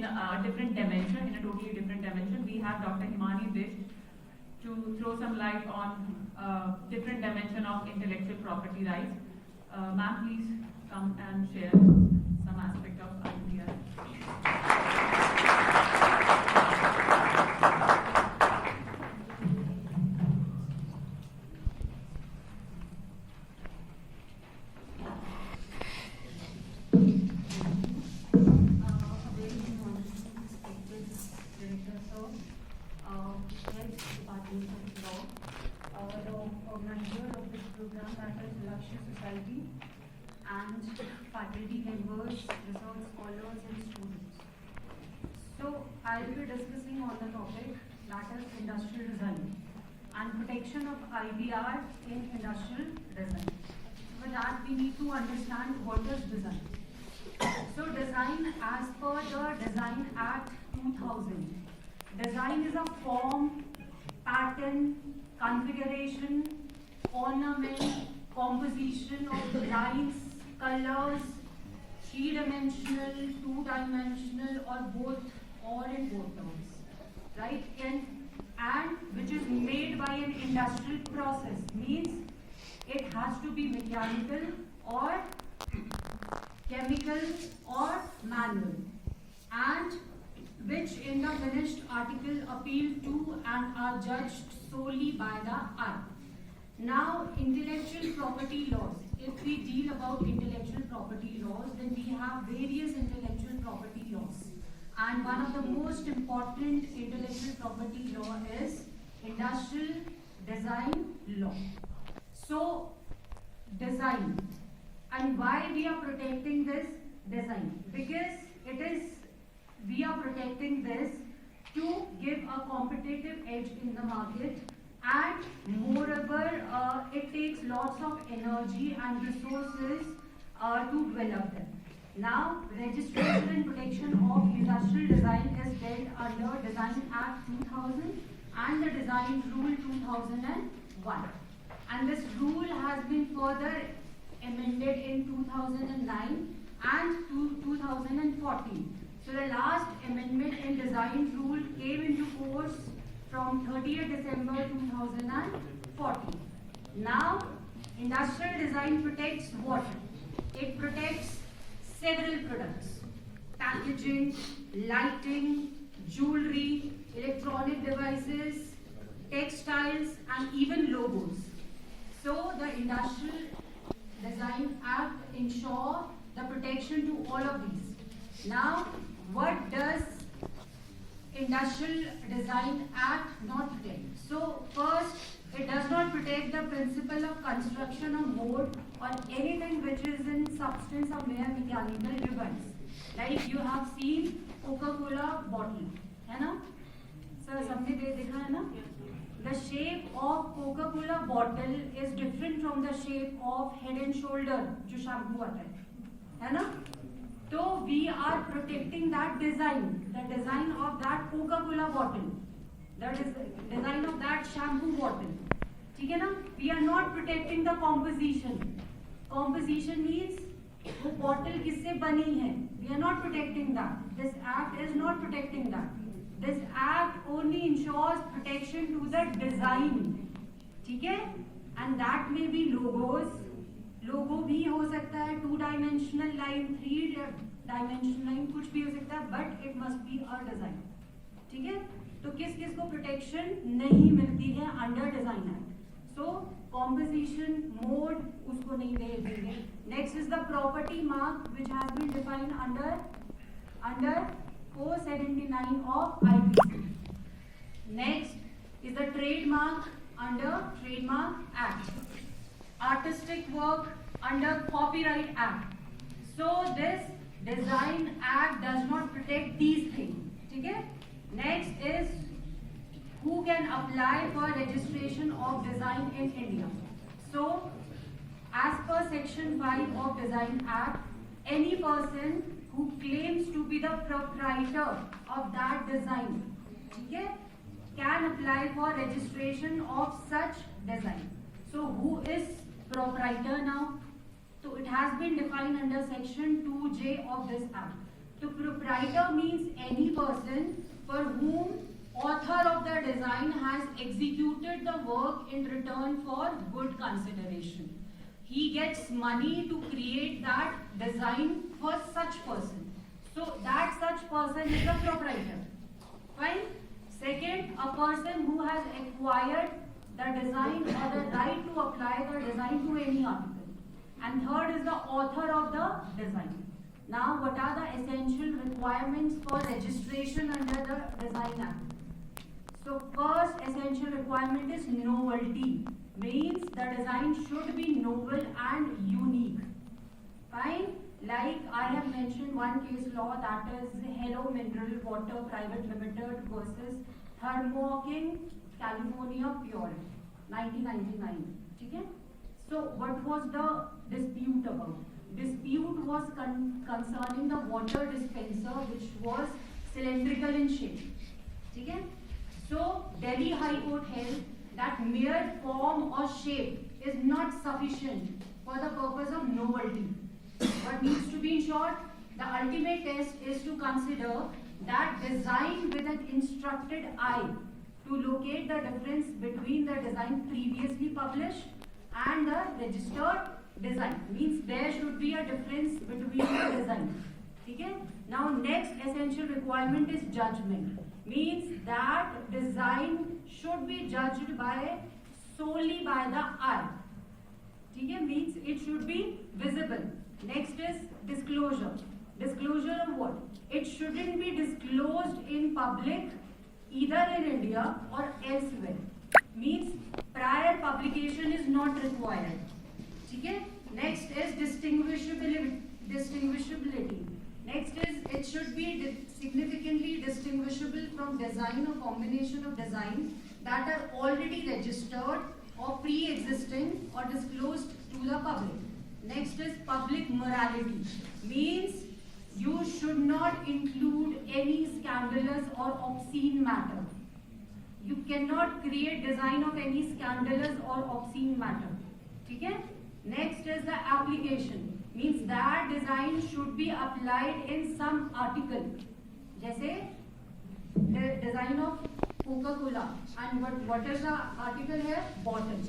in a different dimension, in a totally different dimension. We have Dr. Himani Bish to throw some light on different dimension of intellectual property rights. Ma'am, please come and share some aspect of IPR. And faculty members, research scholars and students. So I will be discussing on the topic that is industrial design and protection of IPR in industrial design. For that we need to understand what is design. So design as per the Design Act 2000. Design is a form, pattern, configuration, ornament, composition of lines, colors, three-dimensional, two-dimensional, or both, or in both terms, right? And which is made by an industrial process, means it has to be mechanical or chemical or manual, and which in the finished article appeal to and are judged solely by the eye. Now, intellectual property laws. If we deal about intellectual property laws, then we have various intellectual property laws. And one of the most important intellectual property law is industrial design law. So, design. And why we are protecting this design? Because we are protecting this to give a competitive edge in the market. And moreover, it takes lots of energy and resources to develop them. Now, registration and protection of industrial design is dealt under Design Act 2000 and the Design Rule 2001. And this rule has been further amended in 2009 and 2014. So the last amendment in Design Rule came into force from 30th December 2014. Now, industrial design protects what? It protects several products: packaging, lighting, jewelry, electronic devices, textiles, and even logos. So, the Industrial Design Act ensures the protection to all of these. Now, what does Industrial Design Act not protect? So first, it does not protect the principle of construction or mode or anything which is in substance or mere mechanical device. Like you have seen Coca-Cola bottle, है ना? Sir, सबने देखा है ना? The shape of Coca-Cola bottle is different from the shape of Head and Shoulder जो shampoo आता है ना? So we are protecting that design, the design of that Coca-Cola bottle, that is the design of that shampoo bottle. ठीक है ना? We are not protecting the composition. Composition means वो bottle किससे बनी है? We are not protecting that. This act is not protecting that. This act only ensures protection to the design. ठीक है? And that may be logos. लोगो भी हो सकता है, 2-dimensional line, 3-dimensional line, कुछ भी हो सकता है, but it must be a design. ठीक है? तो किस किस को प्रोटेक्शन नहीं मिलती है under design act? So composition mode उसको नहीं देंगे. Next is the property mark which has been defined under 479 of IPC. Next is the trademark under trademark act. Artistic work under Copyright Act. So this Design Act does not protect these things. ठीक है? Next is who can apply for registration of design in India. So as per Section 5 of Design Act, any person who claims to be the proprietor of that design, ठीक है, can apply for registration of such design. So who is proprietor now? So it has been defined under Section 2J of this Act. So proprietor means any person for whom author of the design has executed the work in return for good consideration. He gets money to create that design for such person. So that such person is the proprietor. Fine. Second, a person who has acquired the design or the right to apply the design to any article. And third is the author of the design. Now, what are the essential requirements for registration under the Design Act? So, first essential requirement is novelty. Means the design should be novel and unique. Fine. Like I have mentioned one case law, that is Hello Mineral Water Private Limited versus Thermoking California Pure, 1999. Okay? So what was the dispute about? Dispute was concerning the water dispenser, which was cylindrical in shape. Okay? So Delhi High Court held that mere form or shape is not sufficient for the purpose of novelty. What needs to be ensured? The ultimate test is to consider that design with an instructed eye to locate the difference between the design previously published and the registered design. Means there should be a difference between the design. Okay? Now next essential requirement is judgment. Means that design should be judged by solely by the eye. Okay? Means it should be visible. Next is disclosure. Disclosure of what? It shouldn't be disclosed in public either in India or elsewhere. Means prior publication is not required. Okay? Next is distinguishability. Next is it should be significantly distinguishable from design or combination of design that are already registered or pre-existing or disclosed to the public. Next is public morality. Means you should not include any scandalous or obscene matter. You cannot create design of any scandalous or obscene matter. Okay? Next is the application. Means that design should be applied in some article. Jैसे the design of Coca-Cola. And what is the article here? Bottle.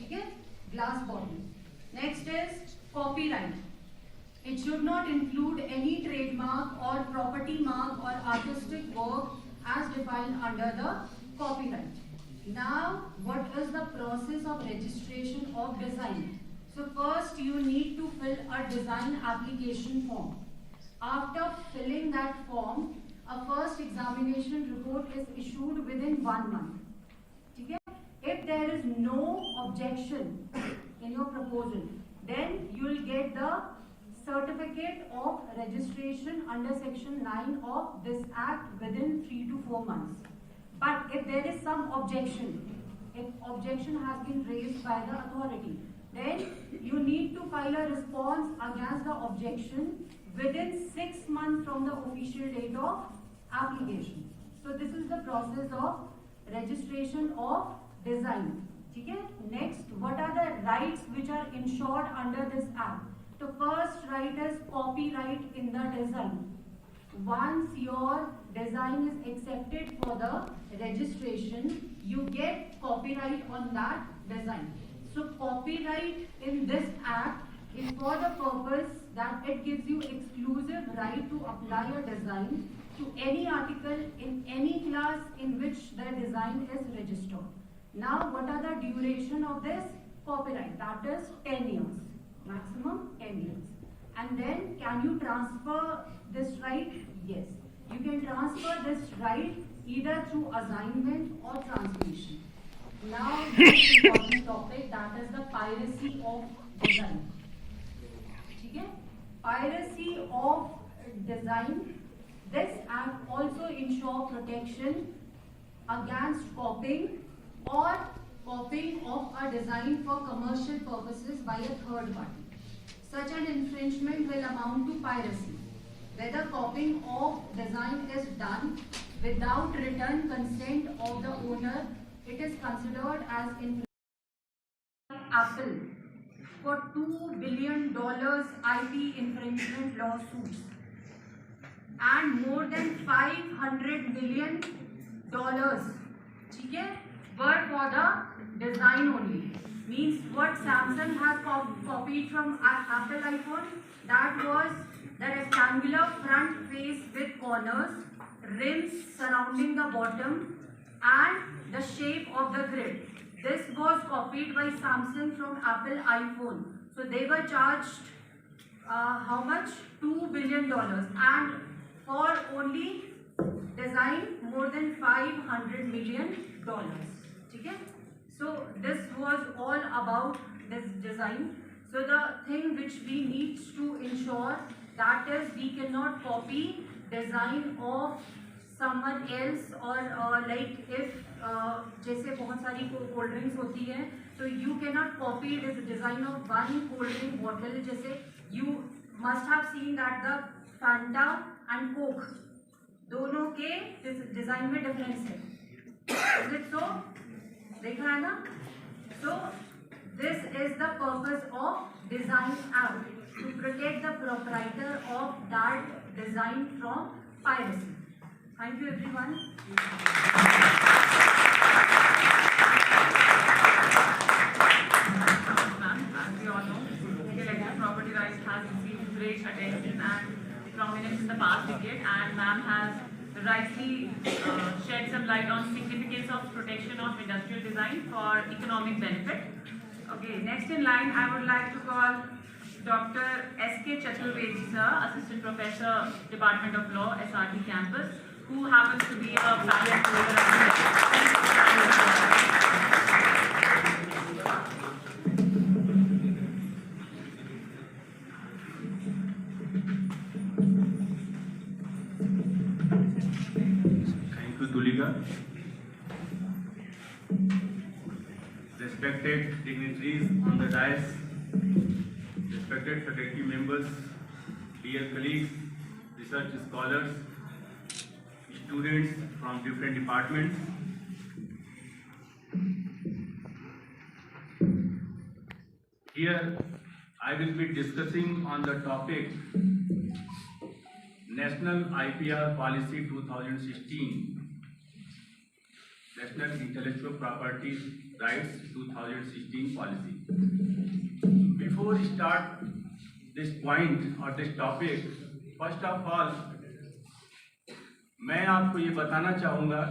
Okay? Glass bottle. Next is copyright. It should not include any trademark or property mark or artistic work as defined under the copyright. Now, what is the process of registration of design? So first you need to fill a design application form. After filling that form, a first examination report is issued within 1 month. Okay? If there is no objection in your proposal, then you will get the certificate of registration under section 9 of this act within 3 to 4 months. But if there is some objection, if objection has been raised by the authority, then you need to file a response against the objection within 6 months from the official date of application. So this is the process of registration of design. Okay? Next, what are the rights which are ensured under this act? The first right is copyright in the design. Once your design is accepted for the registration, you get copyright on that design. So copyright in this act is for the purpose that it gives you exclusive right to apply a design to any article in any class in which the design is registered. Now, what are the duration of this copyright? That is 10 years, maximum 10 years. And then, can you transfer this right? Yes. You can transfer this right either through assignment or transmission. Now, next important topic, that is the piracy of design. Okay? Piracy of design. This act also ensure protection against copying or copying of a design for commercial purposes by a third party. Such an infringement will amount to piracy. Whether copying of design is done without written consent of the owner, it is considered as infringement. Apple for $2 billion IP infringement lawsuits. and more than $500 million, ठीक है, were for the design only. Means what Samsung has copied from Apple iPhone, that was the rectangular front face with corners, rims surrounding the bottom, and the shape of the grid. This was copied by Samsung from Apple iPhone. So they were charged how much? $2 billion, and for only design more than $500 million. ठीक है? So this was all about this design. So the thing which we need to ensure, that is we cannot copy design of someone else, or like if जैसे बहुत सारी cold drinks होती है, तो you cannot copy the design of one cold drink bottle. जैसे you must have seen that the Fanta and Coke दोनों के design में डिफरेंस है. Is it so? देखा है ना? So this is the purpose of Design Act, to protect the proprietor of that design from piracy. Thank you everyone. Ma'am, as we all know, intellectual property rights has received great attention and prominence in the past decade, and ma'am has rightly shed some light on significance of protection of industrial design for economic benefit. Okay, next in line, I would like to call Dr. S.K. Chaturvedi sir, Assistant Professor, Department of Law, SRT Campus, who happens to be a patent holder. Thank you, Tulika. Respected dignitaries on the dais, respected faculty members, dear colleagues, research scholars, students from different departments. Here I will be discussing on the topic National IPR Policy 2016, National Intellectual Property Rights 2016 Policy. Before we start this point or this topic, first of all, मैं आपको ये बताना चाहूँगा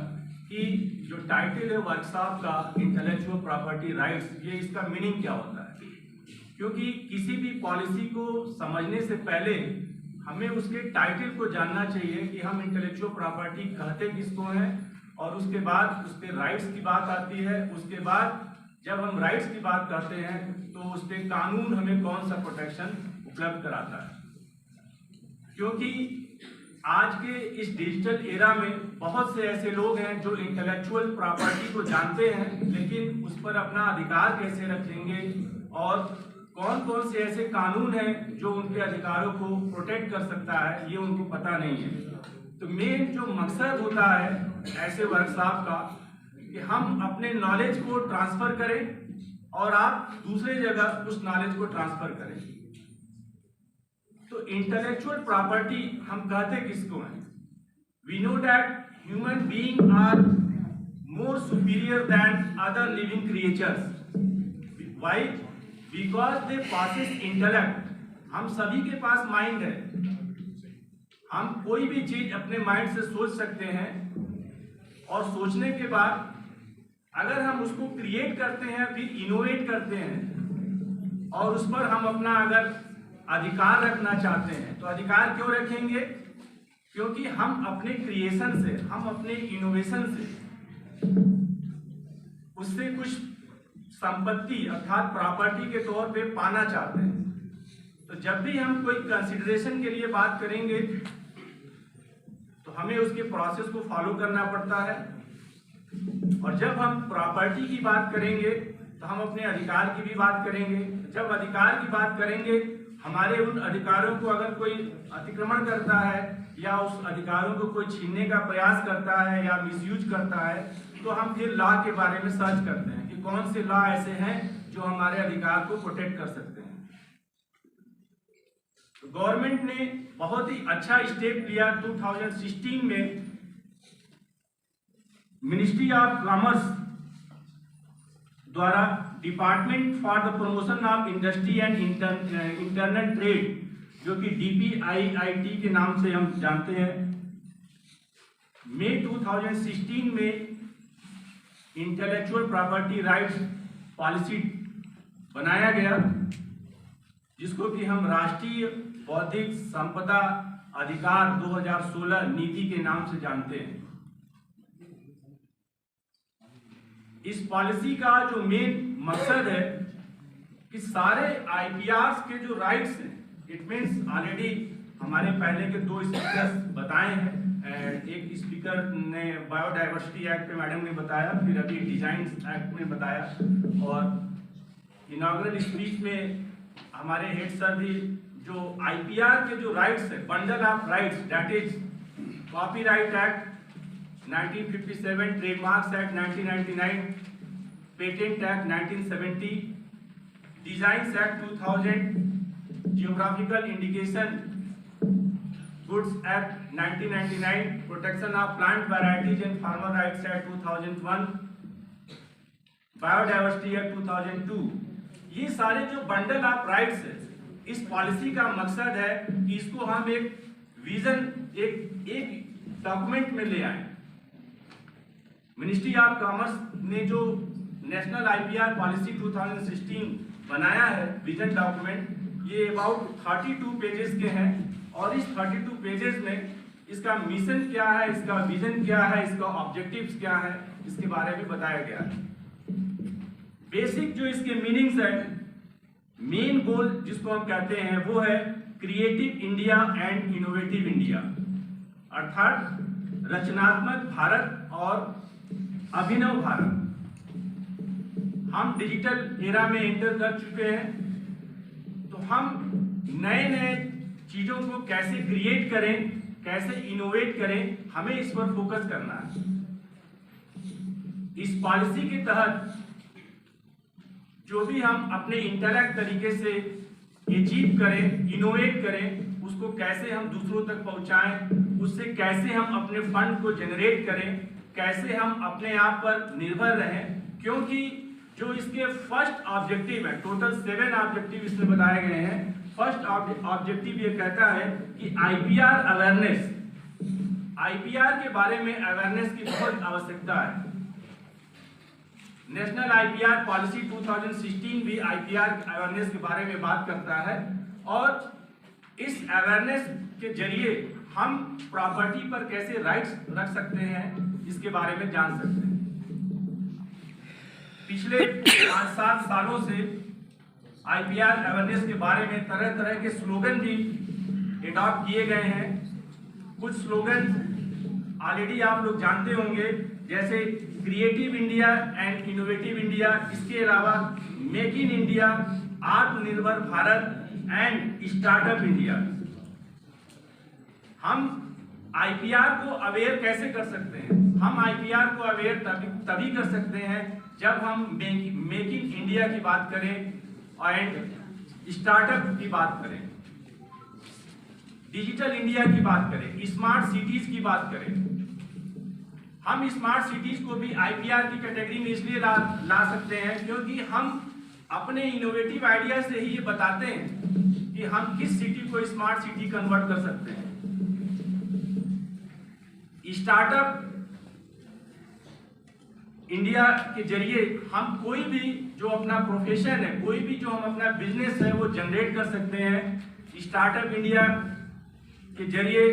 कि जो title है workshop का intellectual property rights, ये इसका मीनिंग क्या होता है, क्योंकि किसी भी पॉलिसी को समझने से पहले हमें उसके टाइटल को जानना चाहिए कि हम इंटेलेक्चुअल प्रॉपर्टी कहते किसको हैं, और उसके बाद उसके राइट्स की बात आती है. उसके बाद जब हम राइट्स की बात करते हैं तो उसके कानून हमें कौन सा प्रोटेक्शन उपलब्ध कराता है. क्योंकि आज के इस डिजिटल एरा में बहुत से ऐसे लोग हैं जो इंटेलेक्चुअल प्रॉपर्टी को जानते हैं, लेकिन उस पर अपना अधिकार कैसे रखेंगे और कौन कौन से ऐसे कानून हैं जो उनके अधिकारों को प्रोटेक्ट कर सकता है, ये उनको पता नहीं है. तो मेन जो मकसद होता है ऐसे वर्कशॉप का कि हम अपने नॉलेज को ट्रांसफर करें और आप दूसरे जगह उस नॉलेज को ट्रांसफर करें. तो इंटेलेक्चुअल प्रॉपर्टी हम कहते किसको हैं? We know that human being are more superior than other living creatures. Why? Because they possess intellect. हम सभी के पास माइंड है, हम कोई भी चीज अपने माइंड से सोच सकते हैं, और सोचने के बाद अगर हम उसको क्रिएट करते हैं, फिर इनोवेट करते हैं, और उस पर हम अपना अगर अधिकार रखना चाहते हैं, तो अधिकार क्यों रखेंगे? क्योंकि हम अपने क्रिएशन से, हम अपने इनोवेशन से उससे कुछ संपत्ति अर्थात प्रॉपर्टी के तौर पे पाना चाहते हैं. तो जब भी हम कोई कंसिडरेशन के लिए बात करेंगे तो हमें उसके प्रोसेस को फॉलो करना पड़ता है. और जब हम प्रॉपर्टी की बात करेंगे तो हम अपने अधिकार की भी बात करेंगे. जब अधिकार की बात करेंगे, हमारे उन अधिकारों को अगर कोई अतिक्रमण करता है या उस अधिकारों को कोई छीनने का प्रयास करता है या मिसयूज करता है, तो हम फिर लॉ के बारे में सर्च करते हैं कि कौन से लॉ ऐसे हैं जो हमारे अधिकार को प्रोटेक्ट कर सकते हैं. गवर्नमेंट ने बहुत ही अच्छा स्टेप लिया 2016 में। मिनिस्ट्री ऑफ कॉमर्स द्वारा department for the promotion of industry and internal trade, जो कि DPIIT के नाम से हम जानते हैं, मई 2016 में इंटेलेक्चुअल प्रॉपर्टी राइट्स पॉलिसी बनाया गया, जिसको कि हम राष्ट्रीय बौद्धिक संपदा अधिकार 2016 नीति के नाम से जानते हैं। इस पॉलिसी का जो मेन मकसद है कि सारे IPRs के जो राइट्स हैं, इट मीन्स ऑलरेडी हमारे पहले के 2 स्पीकर्स बताए हैं, एक स्पीकर ने बायोडाइवर्सिटी एक्ट पे मैडम ने बताया, फिर अभी डिजाइन एक्ट में बताया, और इनॉग्रल स्पीच में हमारे हेड सर भी जो IPR के जो राइट्स है, bundle of rights, that is copyright act 1957, trademarks act 1999, patent act 1970, designs act 2000, geographical indication goods act 1999, protection of plant varieties and farmer rights act 2001, biodiversity act 2002। ये सारे जो bundle of rights है, इस policy का मकसद है कि इसको हम एक विजन, एक डॉक्यूमेंट में ले आए। मिनिस्ट्री ऑफ कॉमर्स ने जो नेशनल IPR पॉलिसी 2016 बनाया है, विजन डॉक्यूमेंट, ये अबाउट 32 पेजेस के हैं, और इस 32 पेजेस में इसका मिशन क्या है, इसका विजन क्या है, इसका ऑब्जेक्टिव्स क्या है, इसके बारे में बताया गया है। बेसिक जो इसके मीनिंग्स है, मेन गोल जिसको हम कहते हैं वो है creative India and innovative India, अर्थात रचनात्मक भारत और अभिनव भारत। हम डिजिटल एरा में एंटर कर चुके हैं, तो हम नए नए चीजों को कैसे क्रिएट करें, कैसे इनोवेट करें, हमें इस पर फोकस करना है। इस पॉलिसी के तहत जो भी हम अपने इंटेलेक्ट तरीके से अचीव करें, इनोवेट करें, उसको कैसे हम दूसरों तक पहुंचाएं, उससे कैसे हम अपने फंड को जनरेट करें, कैसे हम अपने आप पर निर्भर रहें, क्योंकि जो इसके फर्स्ट ऑब्जेक्टिव है, टोटल 7 ऑब्जेक्टिव इसमें बताए गए हैं। फर्स्ट ऑब्जेक्टिव ये कहता है कि IPR अवेयरनेस, IPR के बारे में अवेयरनेस की बहुत आवश्यकता है। नेशनल IPR पॉलिसी 2016 भी IPR अवेयरनेस के बारे में बात करता है, और इस अवेयरनेस के जरिए हम प्रॉपर्टी पर कैसे राइट्स रख सकते हैं, इसके बारे में जान सकते हैं। पिछले 5-7 सालों से IPR अवेयरनेस के बारे में तरह तरह के स्लोगन भी एडॉप्ट किए गए हैं। कुछ स्लोगन ऑलरेडी आप लोग जानते होंगे, जैसे creative India and innovative India, इसके अलावा मेक इन इंडिया, आत्मनिर्भर भारत एंड स्टार्टअप इंडिया। हम IPR को अवेयर कैसे कर सकते हैं? हम IPR को अवेयर तभी कर सकते हैं जब हम मेक इन इंडिया की बात करें एंड स्टार्टअप की बात करें, डिजिटल इंडिया की बात करें, स्मार्ट सिटीज की बात करें। हम स्मार्ट सिटीज को भी IPR की कैटेगरी में इसलिए ला सकते हैं क्योंकि हम अपने इनोवेटिव आइडिया से ही ये बताते हैं कि हम किस सिटी को स्मार्ट सिटी कन्वर्ट कर सकते हैं। स्टार्टअप इंडिया के जरिए हम कोई भी जो अपना प्रोफेशन है, कोई भी जो हम अपना बिजनेस है, वो जनरेट कर सकते हैं। स्टार्टअप इंडिया के जरिए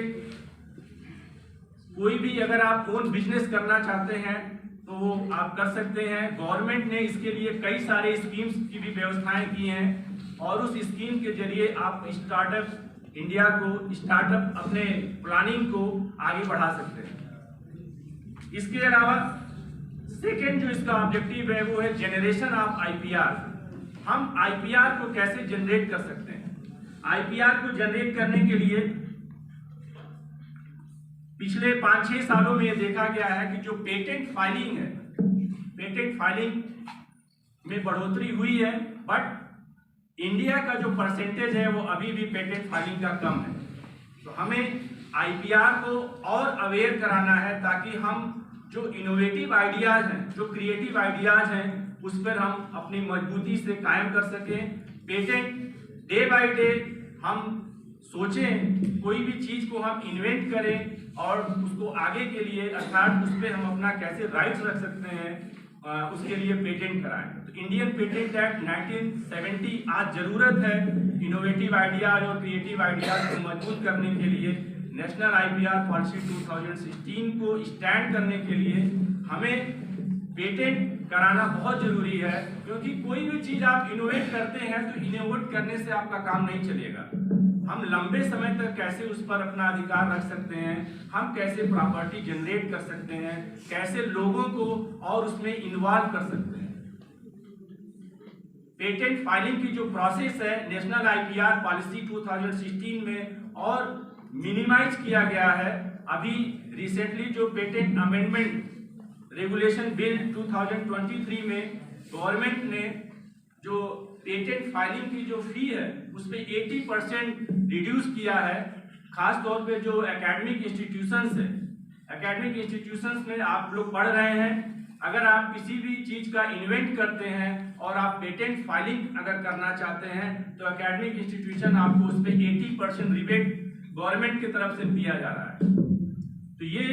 कोई भी अगर आप ओन बिजनेस करना चाहते हैं तो वो आप कर सकते हैं। गवर्नमेंट ने इसके लिए कई सारे स्कीम्स की भी व्यवस्थाएं की हैं, और उस स्कीम के जरिए आप स्टार्टअप इंडिया को, स्टार्टअप अपने प्लानिंग को आगे बढ़ा सकते हैं। इसके अलावा सेकेंड जो इसका ऑब्जेक्टिव है वो है जनरेशन ऑफ IPR। हम IPR को कैसे जनरेट कर सकते हैं? IPR को जनरेट करने के लिए पिछले 5-6 सालों में ये देखा गया है कि जो पेटेंट फाइलिंग है, पेटेंट फाइलिंग में बढ़ोतरी हुई है, बट इंडिया का जो परसेंटेज है वो अभी भी पेटेंट फाइलिंग का कम है। तो हमें आईपीआर को और अवेयर कराना है ताकि हम जो इनोवेटिव आइडियाज हैं, जो क्रिएटिव आइडियाज हैं, उस पर हम अपनी मजबूती से कायम कर सकें। पेटेंट डे बाय डे हम सोचें, कोई भी चीज को हम इन्वेंट करें और उसको आगे के लिए अर्थात उस पर हम अपना कैसे राइट्स रख सकते हैं, उसके लिए पेटेंट कराएं। तो इंडियन पेटेंट एक्ट 1970 आज जरूरत है इनोवेटिव आइडियाज और क्रिएटिव आइडियाज को मजबूत करने के लिए। नेशनल आईपीआर पॉलिसी 2016 को स्टैंड करने के लिए हमें पेटेंट कराना बहुत जरूरी है, क्योंकि कोई भी चीज आप इनोवेट करते हैं तो इनोवेट करने से आपका काम नहीं चलेगा। हम लंबे समय तक कैसे उस पर अपना अधिकार रख सकते हैं, हम कैसे प्रॉपर्टी जनरेट कर सकते हैं, कैसे लोगों को और उसमें इन्वॉल्व कर सकते हैं। पेटेंट फाइलिंग की जो प्रोसेस है नेशनल आईपीआर पॉलिसी 2016 में और मिनिमाइज किया गया है। अभी रिसेंटली जो पेटेंट अमेंडमेंट रेगुलेशन बिल 2023 में गवर्नमेंट ने जो पेटेंट फाइलिंग की जो फी है उसमें 80% रिड्यूस किया है। खास तौर पे जो एकेडमिक इंस्टीट्यूशंस है, एकेडमिक इंस्टीट्यूशंस में आप लोग पढ़ रहे हैं, अगर आप किसी भी चीज का इन्वेंट करते हैं और आप पेटेंट फाइलिंग अगर करना चाहते हैं तो एकेडमिक इंस्टीट्यूशन आपको उस पर 80% रिबेट गवर्नमेंट की तरफ से दिया जा रहा है। तो ये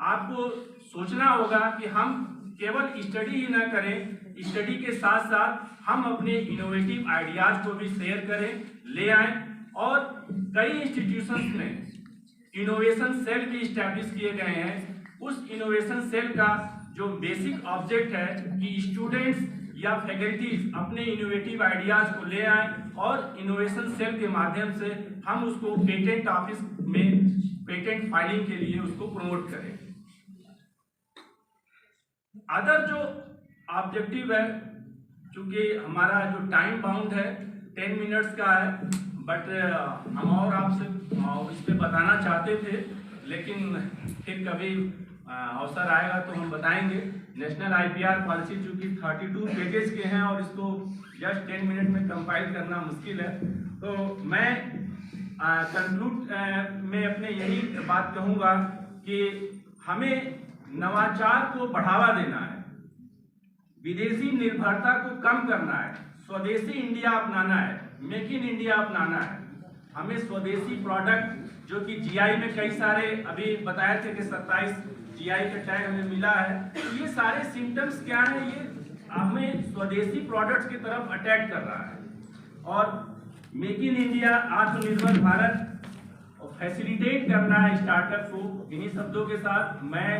आपको सोचना होगा कि हम केवल स्टडी ही ना करें, स्टडी के साथ साथ हम अपने इनोवेटिव आइडियाज को भी शेयर करें, ले आएं। और कई इंस्टीट्यूशंस में इनोवेशन सेल भी इस्टेब्लिश किए गए हैं। उस इनोवेशन सेल का जो बेसिक ऑब्जेक्ट है कि स्टूडेंट्स या फैकल्टीज अपने इनोवेटिव आइडियाज को ले आएं और इनोवेशन सेल के माध्यम से हम उसको पेटेंट ऑफिस में पेटेंट फाइलिंग के लिए उसको प्रमोट करें। अदर जो ऑब्जेक्टिव है, चूंकि हमारा जो टाइम बाउंड है 10 मिनट्स का है, बट हम और आपसे इस पे बताना चाहते थे, लेकिन फिर कभी अवसर आएगा तो हम बताएंगे। नेशनल आईपीआर पॉलिसी चूंकि 32 पेजेस के हैं और इसको जस्ट 10 मिनट में कंपाइल करना मुश्किल है, तो मैं कंक्लूड में अपने यही बात कहूँगा कि हमें नवाचार को बढ़ावा देना है, विदेशी निर्भरता को कम करना है, स्वदेशी इंडिया अपनाना है, मेक इन इंडिया अपनाना है। हमें स्वदेशी प्रोडक्ट जो कि जीआई में कई सारे अभी बताए थे कि 27 जीआई का टैग हमें मिला है, तो ये सारे सिम्टम्स क्या है, ये हमें स्वदेशी प्रोडक्ट्स की तरफ अटैक कर रहा है। और मेक इन इंडिया, आत्मनिर्भर भारत फैसिलिटेट करना है स्टार्टअप को। इन्हीं शब्दों के साथ मैं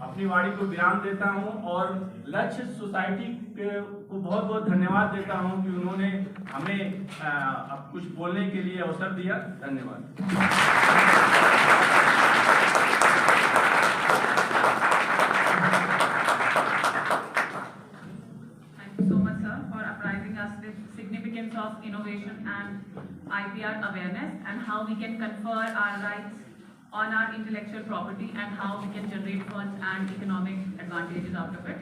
अपनी वाणी को विराम देता हूं और लक्ष्य सोसाइटी को बहुत बहुत धन्यवाद देता हूं कि उन्होंने हमें अब कुछ बोलने के लिए अवसर दिया। धन्यवाद। Of innovation and IPR awareness, and how we can confer our rights on our intellectual property and how we can generate funds and economic advantages out of it.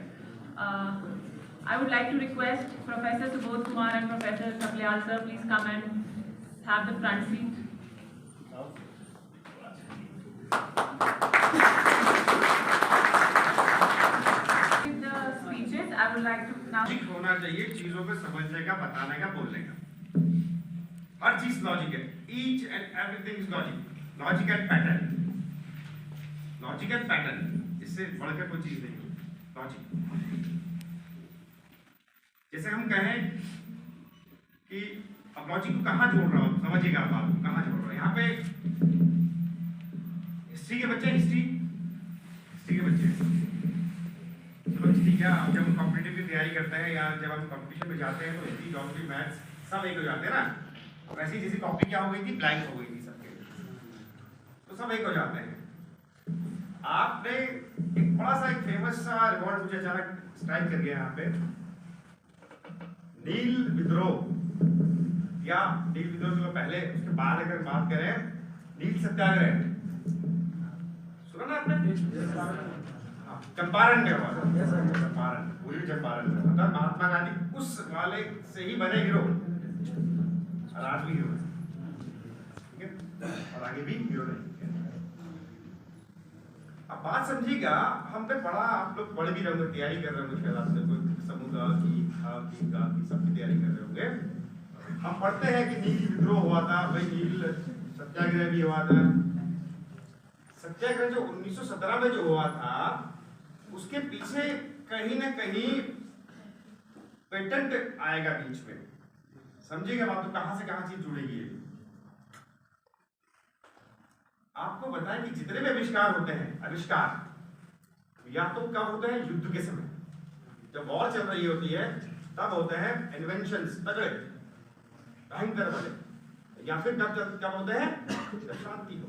I would like to request Professor Subodh Kumar and Professor Saplayal sir, please come and have the front seat. With the speeches, I would like to now. होना चाहिए चीजों को समझने का, बताने का, बोलने का। हर चीज लॉजिक है, each and everything is logic, logic and pattern, logic and pattern, इससे बढ़कर कोई चीज नहीं है। लॉजिक जैसे हम कहें कि अब लॉजिक को कहाँ जोड़ रहा हूँ, समझिएगा आप बात को कहाँ जोड़ रहा हूँ। यहाँ पे हिस्ट्री के बच्चे हिस्ट्री के बच्चे चलो ठीक है, जब हम कॉम्पिटिटिव की तैयारी करते हैं या जब हम कंपटीशन में जाते हैं तो हिंदी, ज्योग्राफी, मैथ्स सब एक हो जाते हैं ना। वैसे जैसी कॉपी क्या हो गई थी, ब्लैंक हो गई थी सबके, तो सब एक हो जाते हैं। आपने एक बड़ा सा एक फेमस सा रिवॉर्ड मुझे अचानक स्ट्राइक कर गया यहाँ पे, नील विद्रोह या नील विद्रोह से पहले उसके बाद अगर बात करें नील सत्याग्रह, सुना ना आपने? चंपारण में हुआ था, चंपारण, पूरी चंपारण में हुआ था। महात्मा गांधी उस वाले से ही बने हीरो, और आज भी हीरो है, ठीक है, और आगे भी हीरो रहेंगे। अब बात समझिएगा, हम पे बड़ा आप लोग पढ़ भी रहे होंगे, तैयारी कर रहे होंगे, शायद आपने कोई समूह की सबकी तैयारी कर रहे होंगे। हम पढ़ते हैं कि नील विद्रोह हुआ था, भाई नील सत्याग्रह भी हुआ था। सत्याग्रह जो 1917 में जो हुआ था, उसके पीछे कहीं ना कहीं पेटेंट आएगा बीच में, समझिएगा बात, तो कहां से कहां चीज जुड़ेगी। आपको बताएं कि जितने भी आविष्कार होते हैं, आविष्कार या तो कब होते हैं, युद्ध के समय, जब वॉर चल रही होती है तब होते हैं इन्वेंशंस, तगड़े भयंकर वाले, या फिर कब होते हैं, जब शांति हो,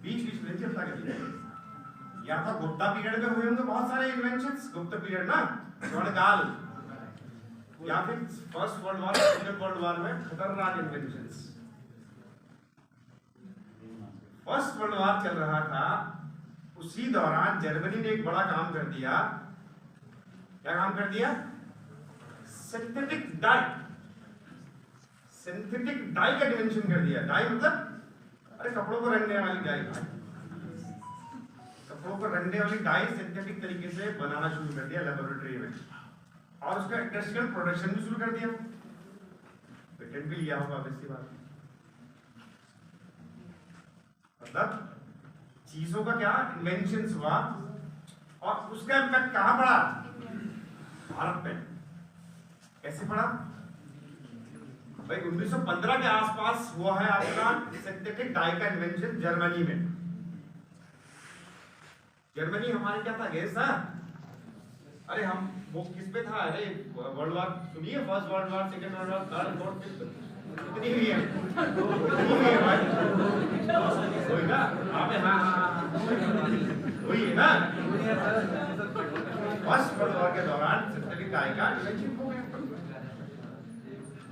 बीच बीच में चलता है। या तो गुप्ता पीरियड में हुए होंगे बहुत सारे इन्वेंशंस, गुप्त पीरियड ना, स्वर्णकाल, या फिर first world war, second world war में खतरनाक इन्वेंशंस। फर्स्ट वर्ल्ड वॉर चल रहा था, उसी दौरान जर्मनी ने एक बड़ा काम कर दिया। क्या काम कर दिया? सिंथेटिक डाई, सिंथेटिक डाई का इन्वेंशन कर दिया। डाई मतलब अरे कपड़ों को रंगने वाली डाई, कपड़ों को रंगने वाली डाई सिंथेटिक तरीके से बनाना शुरू कर दिया लेबोरेटरी में, और उसका इंडस्ट्रियल प्रोडक्शन भी शुरू कर दिया। पेटेंट भी लिया होगा वैसी बात, मतलब चीजों का क्या इन्वेंशंस हुआ, और उसका इम्पैक्ट कहां पड़ा? भारत पे। कैसे पड़ा भाई? 1915 के आसपास हुआ है आपका सिंथेटिक डाई का इन्वेंशन जर्मनी में। जर्मनी हमारे क्या था, गेस था? अरे हम वो किस पे था? अरे वर्ल्ड वॉर सुनिए, first world war, second world war, third fourth fifth, कितनी हुई है? कितनी हुई है भाई? वही ना, आपने हाँ वही है ना। फर्स्ट वर्ल्ड वॉर के दौरान सिंथेटिक डाई का इन्वेंशन हो गया,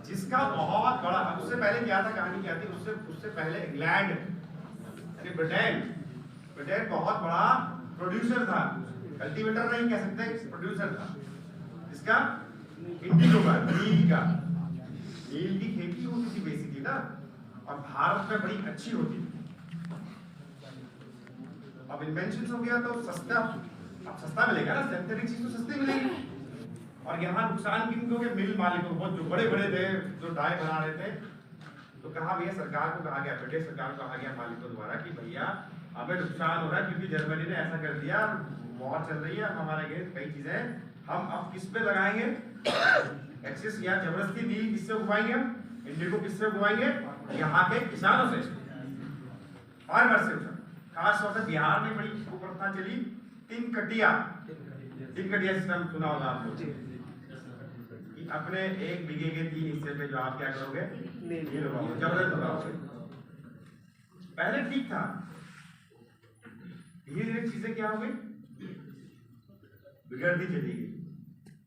जिसका बहुत बड़ा, उससे पहले क्या था, कहानी क्या थी? उससे पहले इंग्लैंड यानी ब्रिटेन बहुत बड़ा प्रोड्यूसर था, कल्टीवेटर नहीं कह सकते, प्रोड्यूसर था, जिसका इंडिगो का, नील की खेती होती थी बेसिकली ना, और भारत में बड़ी अच्छी होती थी। अब इन्वेंशन हो गया तो सस्ता, अब सस्ता मिलेगा ना, सिंथेटिक चीज तो सस्ती मिलेगी। और यहाँ नुकसान किनको के? मिल मालिकों को, जो बड़े बड़े थे, जो डाई बना रहे थे। तो कहा भैया, सरकार को कहा गया, ब्रिटिश सरकार को कहा गया मालिकों द्वारा कि भैया हमें नुकसान हो रहा है, क्योंकि जर्मनी ने ऐसा कर दिया, वॉर चल रही है, हमारे अगेंस्ट कई चीजें, हम अब किस पे लगाएंगे एक्सेस, या जबरदस्ती नील किससे उगवाएंगे, हम इंडिगो किससे उगवाएंगे? यहाँ के किसानों से, फार्मर से। खास तौर से बिहार में बड़ी कुप्रथा चली, तीन कटिया सिस्टम सुना होगा आपको, कि अपने 1 बीघे के 3 हिस्से पे जो आप क्या करोगे, नील लगाओगे, जबरदस्त लगाओगे। पहले ठीक था, धीरे धीरे चीजें क्या हो गई, बिगड़ती चली गई।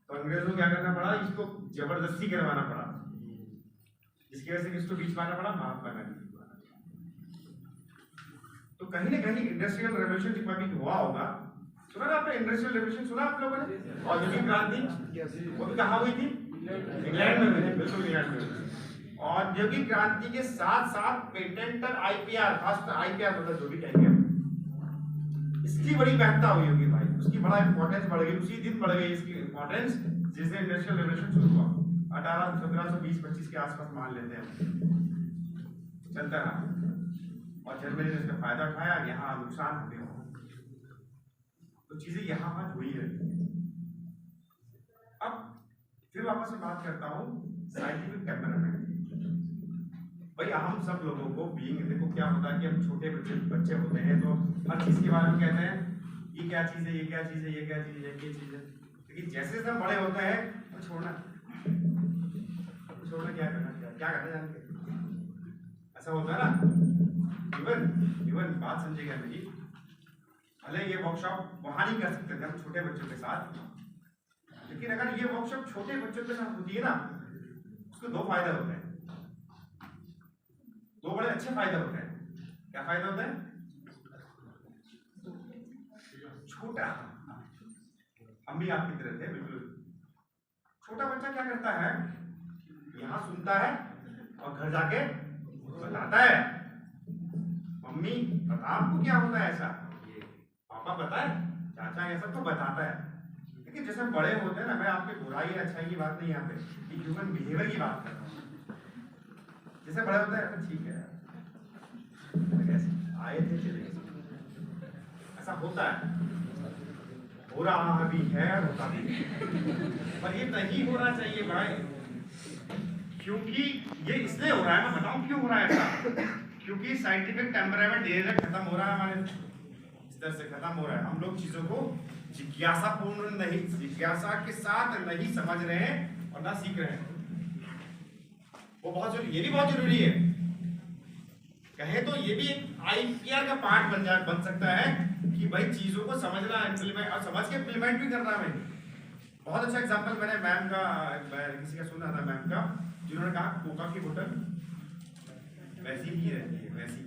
तो अंग्रेजों को क्या करना पड़ा, इसको जबरदस्ती करवाना पड़ा, इसकी वजह से किसको बीच पाना पड़ा, महात्मा गांधी। तो कहीं ना कहीं इंडस्ट्रियल रेवोल्यूशन जितना हुआ होगा, सुना ना आपने? इंडस्ट्रियल रेवोल्यूशन सुना आप लोगों ने? औद्योगिक क्रांति वो भी कहाँ हुई थी? इंग्लैंड में हुई थी, बिल्कुल इंग्लैंड में हुई थी। औद्योगिक क्रांति के साथ साथ पेटेंट और आईपीआर, खासकर आईपीआर मतलब जो भी कहेंगे, इसकी बड़ी महत्ता हुई होगी भाई, उसकी बड़ा इंपॉर्टेंस बढ़ गई, उसी दिन बढ़ गई इसकी इंपॉर्टेंस जिस दिन इंडस्ट्रियल रेवोल्यूशन शुरू हुआ, 1720-25 के आसपास मान लेते हैं, चलता रहा। और जर्मनी ने इसका फायदा उठाया, यहाँ नुकसान हो गया, तो चीजें यहाँ बात हुई है। अब फिर वापस से बात करता हूँ साइंटिफिक टेम्परामेंट। भाई हम सब लोगों को बीइंग, देखो क्या होता है कि हम छोटे बच्चे होते हैं तो हर चीज के बारे में कहते हैं, ये क्या चीज है, ये क्या चीज है, ये क्या चीज है, ये चीज है। लेकिन जैसे जैसे हम बड़े होते हैं तो छोड़ना क्या करना, क्या करना जानते, ऐसा होता है ना। इवन बात समझिएगा मेरी, भले ये वर्कशॉप वहां नहीं कर सकते थे हम छोटे बच्चों के साथ, लेकिन अगर ये वर्कशॉप छोटे बच्चों के साथ होती है ना, उसको 2 फायदे होते हैं, 2 बड़े अच्छे फायदे होते हैं। क्या फायदा होता है? छोटा, हम भी आपकी तरह थे बिल्कुल। छोटा बच्चा क्या करता है, यहाँ सुनता है और घर जाके बताता है, मम्मी पता आपको क्या होता है ऐसा, पापा पता है, चाचा ये सब तो बताता है। लेकिन जैसे बड़े होते हैं ना, मैं आपके बुराई या अच्छाई की बात नहीं यहाँ पे, ह्यूमन बिहेवियर की बात कर रहा हूँ। जैसे बड़े होते हैं, ठीक है आए थे चले गए, ऐसा होता है, हो रहा भी है और होता भी है, पर ये नहीं होना चाहिए भाई, क्योंकि ये इसलिए हो रहा है, मैं बताऊं क्यों हो रहा है ऐसा, क्योंकि साइंटिफिक टेम्परामेंट धीरे धीरे खत्म हो रहा है, हमारे इस तरह से खत्म हो रहा है। हम लोग चीजों को जिज्ञासापूर्ण नहीं, जिज्ञासा के साथ नहीं समझ रहे हैं और ना सीख रहे हैं। वो बहुत जरूरी, ये भी बहुत जरूरी है, कहे तो ये भी एक IPR का पार्ट बन सकता है कि भाई चीजों को समझना, इम्प्लीमेंट और समझ के इम्प्लीमेंट भी करना है। बहुत अच्छा एग्जांपल मैंने मैम का, किसी का सुना था मैम का, जिन्होंने कहा कोका की बोतल वैसी ही रहती है, वैसी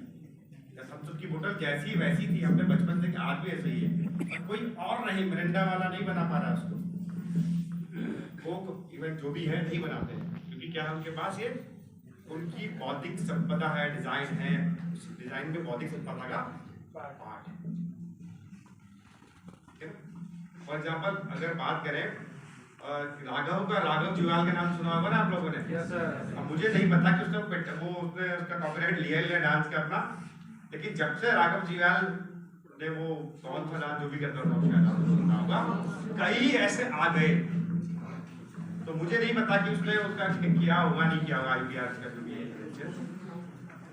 थम्स अप की बोतल जैसी वैसी थी हमने बचपन से, आज भी ऐसे ही है, और कोई और नहीं, मिरिंडा वाला नहीं बना पा रहा उसको, कोक इवन जो भी है नहीं बनाते, क्योंकि क्या है उनके पास ये उनकी बौद्धिक संपदा है, डिजाइन है, उस डिजाइन में बौद्धिक संपदा का पार्ट है। फॉर एग्जाम्पल अगर बात करें राघव जुवाल का नाम सुना होगा ना आप लोगों ने? yes, sir. अब मुझे नहीं पता कि उसने उसका कॉपीराइट लिया है डांस का अपना, लेकिन जब से राघव जुवाल ने वो कौन था डांस जो भी करता था उसका नाम सुना होगा, कई ऐसे आ गए, तो मुझे नहीं पता कि उसने उसका किया होगा नहीं किया होगा IPR का जो भी है,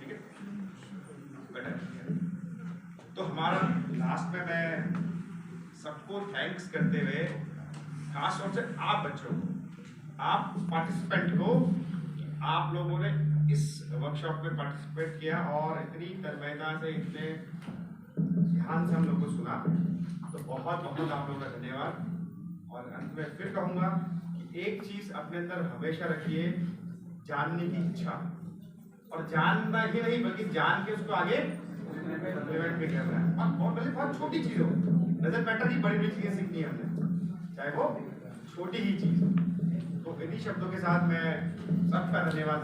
ठीक है। तो हमारा लास्ट में मैं सबको थैंक्स करते हुए, खास तौर से आप बच्चों को, आप पार्टिसिपेंट को, आप लोगों ने इस वर्कशॉप में पार्टिसिपेट किया और इतनी तन्मयता से, इतने ध्यान से हम लोग को सुना, तो बहुत बहुत आप लोगों का धन्यवाद। और अंत में फिर कहूँगा कि एक चीज अपने अंदर हमेशा रखिए, जानने की इच्छा, और जानना ही नहीं बल्कि जान के उसको आगे इम्प्लीमेंट भी करना है। और भले बहुत छोटी चीज हो, डजंट मैटर कि बड़ी बड़ी चीजें सीखनी है हमने, चाहे वो छोटी ही चीज। तो इन्हीं शब्दों के साथ मैं सबका धन्यवाद।